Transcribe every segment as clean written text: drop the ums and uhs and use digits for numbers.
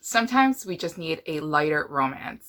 Sometimes we just need a lighter romance.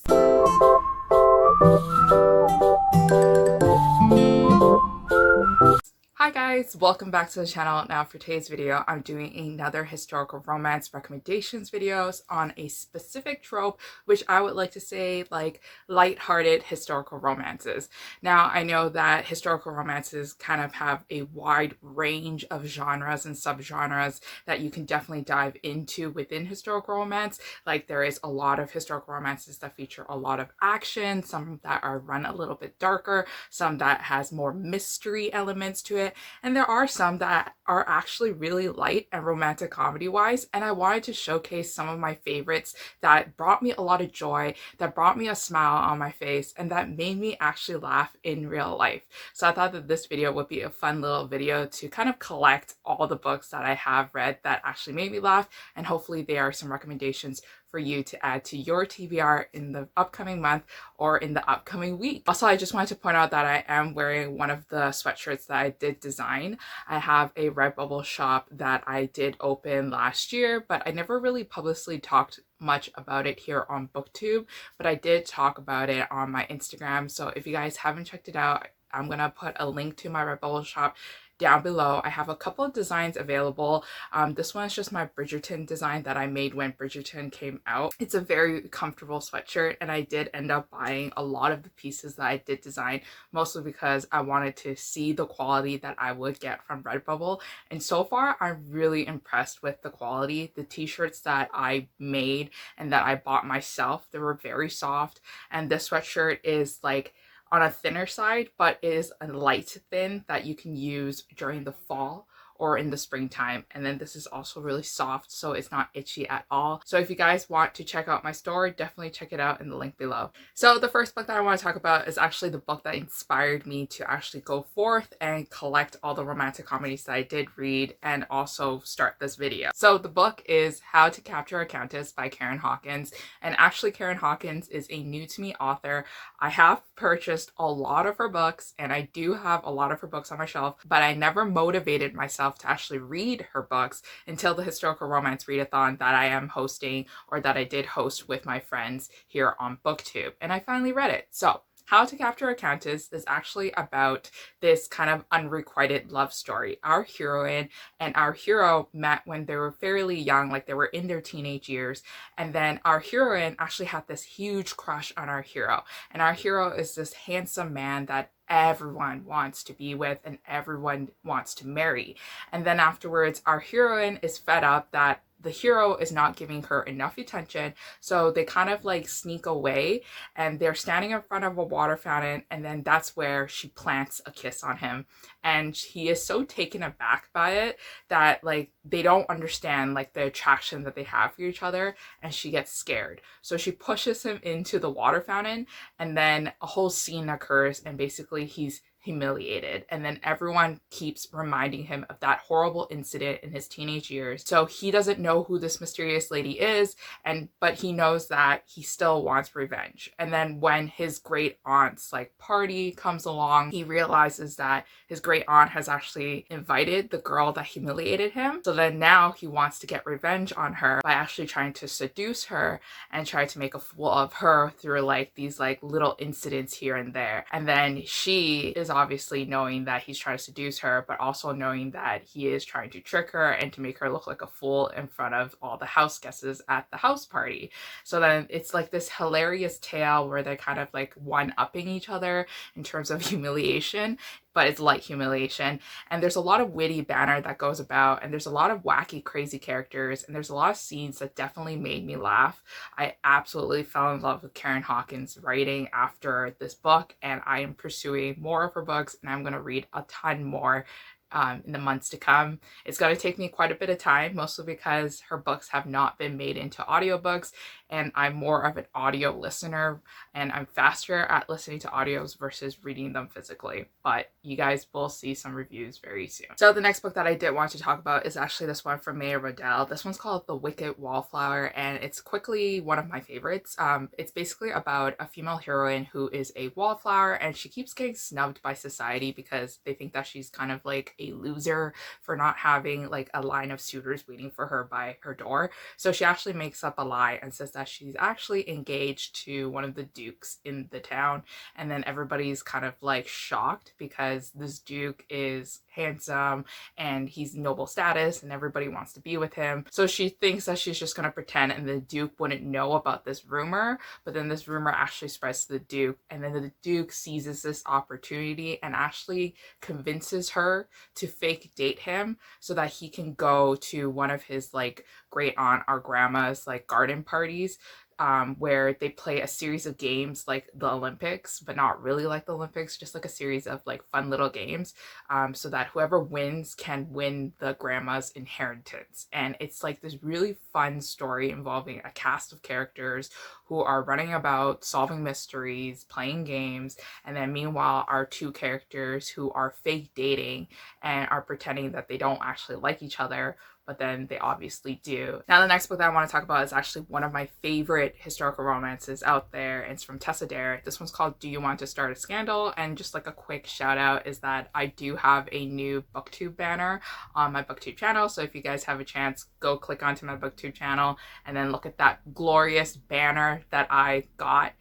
Hi guys, welcome back to the channel. Now for today's video, I'm doing another historical romance recommendations videos on a specific trope, which I would like to say like light-hearted historical romances. Now I know that historical romances kind of have a wide range of genres and subgenres that you can definitely dive into within historical romance. Like there is a lot of historical romances that feature a lot of action, some that are run a little bit darker, some that has more mystery elements to it. And there are some that are actually really light and romantic comedy wise, and I wanted to showcase some of my favorites that brought me a lot of joy, that brought me a smile on my face, and that made me actually laugh in real life. So I thought that this video would be a fun little video to kind of collect all the books that I have read that actually made me laugh, and hopefully there are some recommendations for you to add to your TBR in the upcoming month or in the upcoming week. Also, I just wanted to point out that I am wearing one of the sweatshirts that I did design. I have a Redbubble shop that I did open last year, but I never really publicly talked much about it here on BookTube, but I did talk about it on my Instagram. So if you guys haven't checked it out, I'm gonna put a link to my Redbubble shop down below. I have a couple of designs available. This one is just my Bridgerton design that I made when Bridgerton came out. It's a very comfortable sweatshirt, and I did end up buying a lot of the pieces that I did design, mostly because I wanted to see the quality that I would get from Redbubble. And so far, I'm really impressed with the quality. The t-shirts that I made and that I bought myself, they were very soft, and this sweatshirt is like on a thinner side, but is a light thin that you can use during the fall or in the springtime. And then this is also really soft, so it's not itchy at all. So if you guys want to check out my store, definitely check it out in the link below. So the first book that I want to talk about is actually the book that inspired me to actually go forth and collect all the romantic comedies that I did read and also start this video. So the book is How to Capture a Countess by Karen Hawkins. And actually Karen Hawkins is a new to me author. I have purchased a lot of her books, and I do have a lot of her books on my shelf, but I never motivated myself to actually read her books until the historical romance readathon that I am hosting, or that I did host with my friends here on BookTube, and I finally read it. So How to Capture a Countess is actually about this kind of unrequited love story. Our heroine and our hero met when they were fairly young, like they were in their teenage years, and then our heroine actually had this huge crush on our hero, and our hero is this handsome man that everyone wants to be with and everyone wants to marry. And then afterwards, our heroine is fed up that the hero is not giving her enough attention, so they kind of like sneak away, and they're standing in front of a water fountain, and then that's where she plants a kiss on him, and he is so taken aback by it that like they don't understand like the attraction that they have for each other, and she gets scared, so she pushes him into the water fountain, and then a whole scene occurs, and basically he's humiliated, and then everyone keeps reminding him of that horrible incident in his teenage years. So he doesn't know who this mysterious lady is, but he knows that he still wants revenge. And then when his great aunt's like party comes along, he realizes that his great aunt has actually invited the girl that humiliated him. So then now he wants to get revenge on her by actually trying to seduce her and try to make a fool of her through like these like little incidents here and there. And then she is obviously knowing that he's trying to seduce her, but also knowing that he is trying to trick her and to make her look like a fool in front of all the house guests at the house party. So then it's like this hilarious tale where they're kind of like one-upping each other in terms of humiliation, but it's light humiliation. And there's a lot of witty banter that goes about, and there's a lot of wacky, crazy characters, and there's a lot of scenes that definitely made me laugh. I absolutely fell in love with Karen Hawkins' writing after this book, and I am pursuing more of her books, and I'm going to read a ton more in the months to come. It's going to take me quite a bit of time, mostly because her books have not been made into audiobooks, and I'm more of an audio listener, and I'm faster at listening to audios versus reading them physically. But you guys will see some reviews very soon. So the next book that I did want to talk about is actually this one from Rodale. This one's called The Wicked Wallflower, and it's quickly one of my favorites. It's basically about a female heroine who is a wallflower, and she keeps getting snubbed by society because they think that she's kind of like a loser for not having like a line of suitors waiting for her by her door. So she actually makes up a lie and says that she's actually engaged to one of the dukes in the town. And then everybody's kind of like shocked because this duke is handsome and he's noble status and everybody wants to be with him. So she thinks that she's just going to pretend and the duke wouldn't know about this rumor, but then this rumor actually spreads to the duke, and then the duke seizes this opportunity and actually convinces her to fake date him so that he can go to one of his like great aunt or grandma's like garden parties, where they play a series of games like the Olympics, but not really like the Olympics, just like a series of like fun little games, so that whoever wins can win the grandma's inheritance. And it's like this really fun story involving a cast of characters who are running about solving mysteries, playing games, and then meanwhile our two characters who are fake dating and are pretending that they don't actually like each other, but then they obviously do. Now, the next book that I want to talk about is actually one of my favorite historical romances out there. It's from Tessa Dare. This one's called Do You Want to Start a Scandal? And just like a quick shout out is that I do have a new booktube banner on my booktube channel. So if you guys have a chance, go click onto my booktube channel and then look at that glorious banner that I got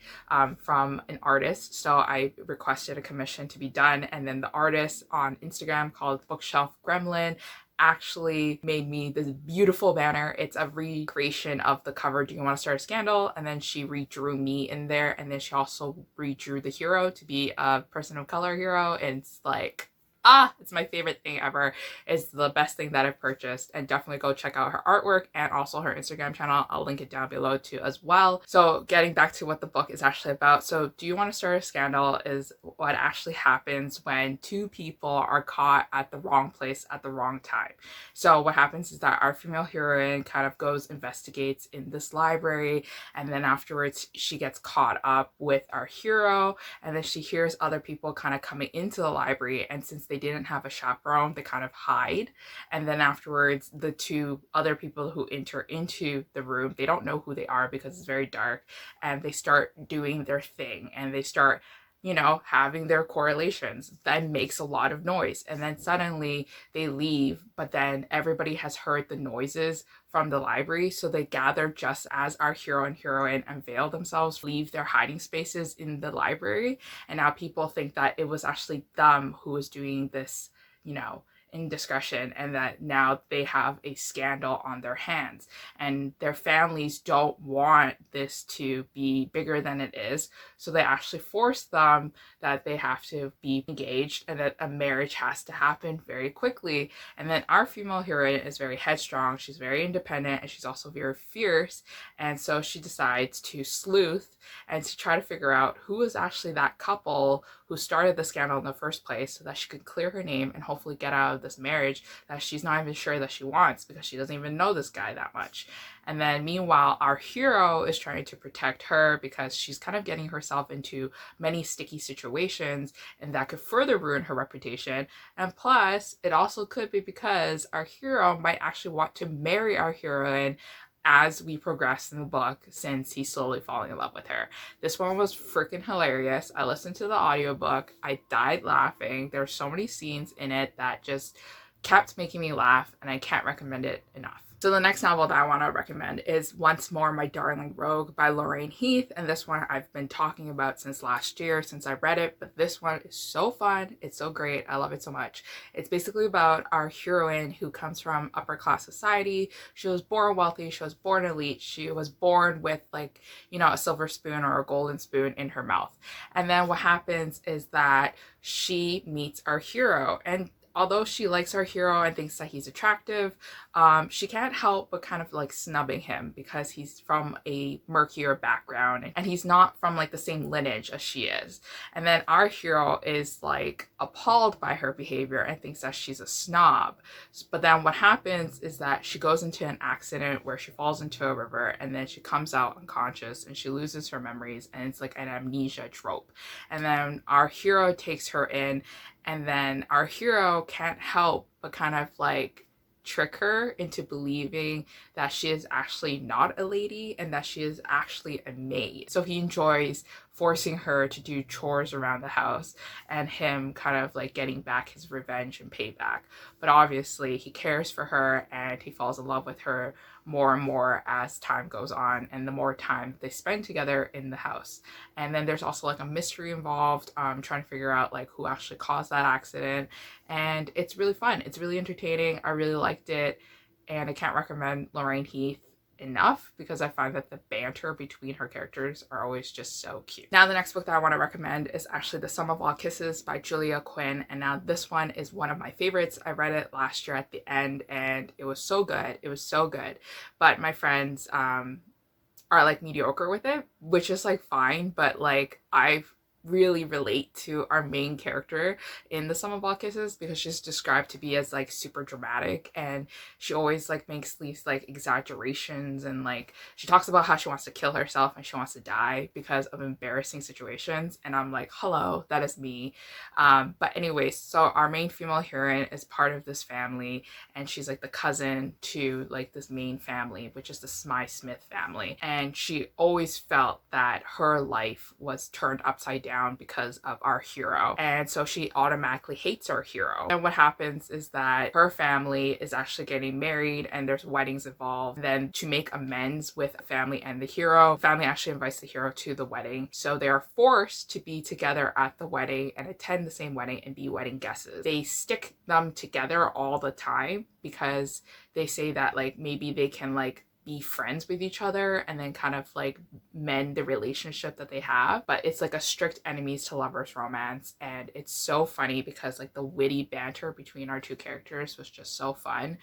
from an artist. So I requested a commission to be done, and then the artist on Instagram called Bookshelf Gremlin actually made me this beautiful banner. It's a recreation of the cover Do You Want to Start a Scandal? And then she redrew me in there, and then she also redrew the hero to be a person of color hero. And it's like, it's my favorite thing ever. It's the best thing that I've purchased, and definitely go check out her artwork and also her Instagram channel. I'll link it down below too as well. So getting back to what the book is actually about. So Do You Want to Start a Scandal is what actually happens when two people are caught at the wrong place at the wrong time. So what happens is that our female heroine kind of goes, investigates in this library, and then afterwards she gets caught up with our hero, and then she hears other people kind of coming into the library, and since they didn't have a chaperone, they kind of hide. And then afterwards, the two other people who enter into the room, they don't know who they are because it's very dark, and they start doing their thing, and they start, you know, having their correlations. That makes a lot of noise, and then suddenly they leave, but then everybody has heard the noises from the library, so they gather just as our hero and heroine unveil themselves, leave their hiding spaces in the library, and now people think that it was actually them who was doing this, you know, indiscretion, and that now they have a scandal on their hands, and their families don't want this to be bigger than it is, so they actually force them that they have to be engaged and that a marriage has to happen very quickly. And then our female heroine is very headstrong, she's very independent, and she's also very fierce, and so she decides to sleuth and to try to figure out who is actually that couple who started the scandal in the first place, so that she could clear her name and hopefully get out of this marriage that she's not even sure that she wants, because she doesn't even know this guy that much. And then meanwhile, our hero is trying to protect her because she's kind of getting herself into many sticky situations, and that could further ruin her reputation. And plus, it also could be because our hero might actually want to marry our heroine as we progress in the book, since he's slowly falling in love with her. This one was freaking hilarious. I listened to the audiobook. I died laughing. There's so many scenes in it that just kept making me laugh, and I can't recommend it enough. So the next novel that I want to recommend is Once More My Darling Rogue by Lorraine Heath, and this one I've been talking about since last year, since I read it, but this one is so fun. It's so great. I love it so much. It's basically about our heroine who comes from upper class society. She was born wealthy. She was born elite. She was born with, like, you know, a silver spoon or a golden spoon in her mouth. And then what happens is that she meets our hero, and although she likes our hero and thinks that he's attractive, she can't help but kind of like snubbing him because he's from a murkier background and he's not from like the same lineage as she is. And then our hero is like appalled by her behavior and thinks that she's a snob. But then what happens is that she goes into an accident where she falls into a river, and then she comes out unconscious and she loses her memories, and it's like an amnesia trope. And then our hero takes her in, and then our hero can't help but kind of like trick her into believing that she is actually not a lady and that she is actually a maid. So he enjoys forcing her to do chores around the house and him kind of like getting back his revenge and payback. But obviously he cares for her and he falls in love with her more and more as time goes on and the more time they spend together in the house. And then there's also like a mystery involved, trying to figure out like who actually caused that accident. And it's really fun. It's really entertaining. I really liked it. And I can't recommend Lorraine Heath enough because I find that the banter between her characters are always just so cute. Now the next book that I want to recommend is actually The Sum of All Kisses by Julia Quinn, and now this one is one of my favorites. I read it last year at the end and it was so good. It was so good. But my friends are like mediocre with it, which is like fine, but like I've really relate to our main character in The Sum of All Kisses because she's described to be as like super dramatic and she always like makes these like exaggerations and like she talks about how she wants to kill herself and she wants to die because of embarrassing situations, and I'm like, hello, that is me. But anyways, so our main female heroine is part of this family and she's like the cousin to like this main family, which is the Smythe-Smith family, and she always felt that her life was turned upside down because of our hero, and so she automatically hates our hero. And what happens is that her family is actually getting married and there's weddings involved. Then to make amends with the family and the hero, the family actually invites the hero to the wedding, so they are forced to be together at the wedding and attend the same wedding and be wedding guests. They stick them together all the time because they say that like maybe they can like be friends with each other and then kind of like mend the relationship that they have, but it's like a strict enemies to lovers romance. And it's so funny because like the witty banter between our two characters was just so fun,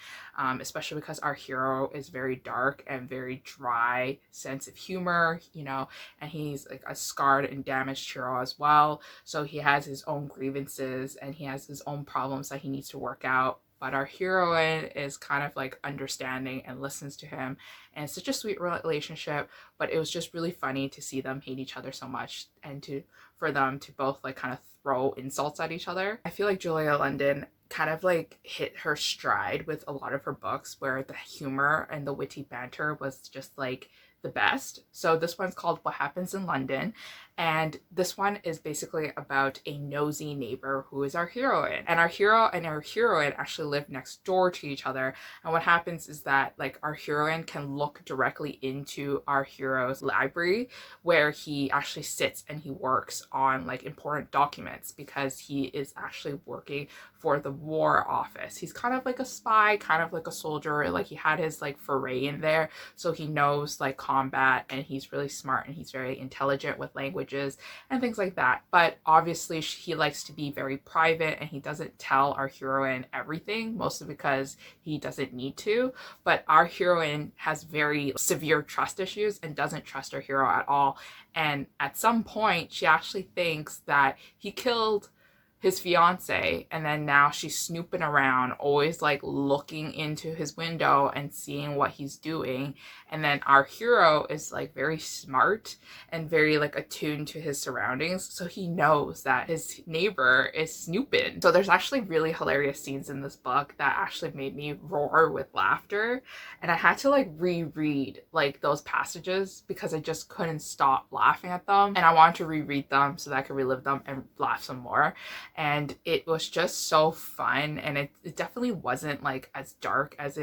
especially because our hero is very dark and very dry sense of humor, you know, and he's like a scarred and damaged hero as well, so he has his own grievances and he has his own problems that he needs to work out. But our heroine is kind of like understanding and listens to him, and it's such a sweet relationship. But it was just really funny to see them hate each other so much and for them to both like kind of throw insults at each other. I feel like Julia London kind of like hit her stride with a lot of her books where the humor and the witty banter was just like the best. So this one's called What Happens in London, and this one is basically about a nosy neighbor who is our heroine, and our hero and our heroine actually live next door to each other. And what happens is that like our heroine can look directly into our hero's library where he actually sits and he works on like important documents because he is actually working for the war office. He's kind of like a spy, kind of like a soldier, like he had his like foray in there, so he knows like combat and he's really smart and he's very intelligent with languages and things like that. But obviously he likes to be very private and he doesn't tell our heroine everything, mostly because he doesn't need to. But our heroine has very severe trust issues and doesn't trust our hero at all. And at some point she actually thinks that he killed his fiance, and then now she's snooping around, always like looking into his window and seeing what he's doing. And then our hero is like very smart and very like attuned to his surroundings, so he knows that his neighbor is snooping. So there's actually really hilarious scenes in this book that actually made me roar with laughter, and I had to like reread like those passages because I just couldn't stop laughing at them, and I wanted to reread them so that I could relive them and laugh some more. And it was just so fun, and it definitely wasn't like as dark as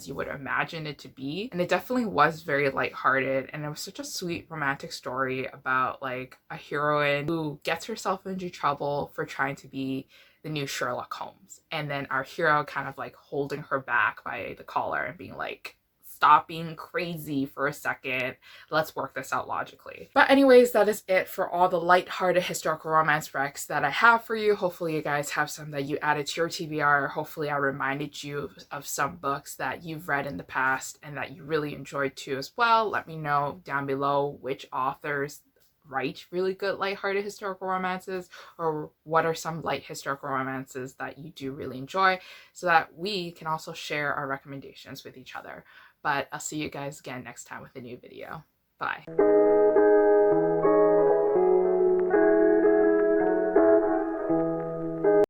you would imagine it to be, and it definitely was very lighthearted. And it was such a sweet romantic story about like a heroine who gets herself into trouble for trying to be the new Sherlock Holmes, and then our hero kind of like holding her back by the collar and being like, stop being crazy for a second. Let's work this out logically. But anyways, that is it for all the lighthearted historical romance recs that I have for you. Hopefully you guys have some that you added to your TBR. Hopefully I reminded you of some books that you've read in the past and that you really enjoyed too as well. Let me know down below which authors write really good lighthearted historical romances, or what are some light historical romances that you do really enjoy, so that we can also share our recommendations with each other. But I'll see you guys again next time with a new video. Bye.